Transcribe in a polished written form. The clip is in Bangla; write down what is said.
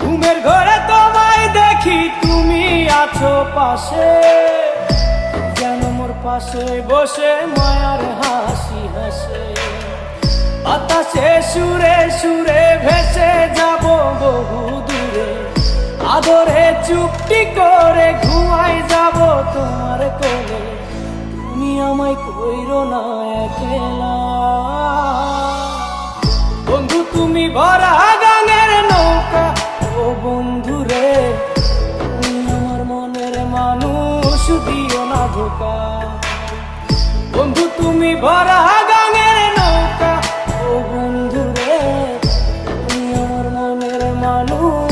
ঘুমের ঘরে তোমায় দেখি তুমি আছো পাশে, যেন মোর পাশে বসে মায়ার হাসি হাসে। বাতাসে সুরে সুরে ভেসে যাব বহু দূরে, আদরে চুপটি করে ঘুমাই যাব তোমার কোলে। তুমি আমায় কইরো না একলা বন্ধু, তুমি ভরা গানের নৌকা। ও বন্ধু রে, তুমি আমার মনের মানুষ, দিও না ধোকা। বন্ধু তুমি ভরা গানের নৌকা। ও বন্ধু রে, তুমি আমার মনের মানুষ।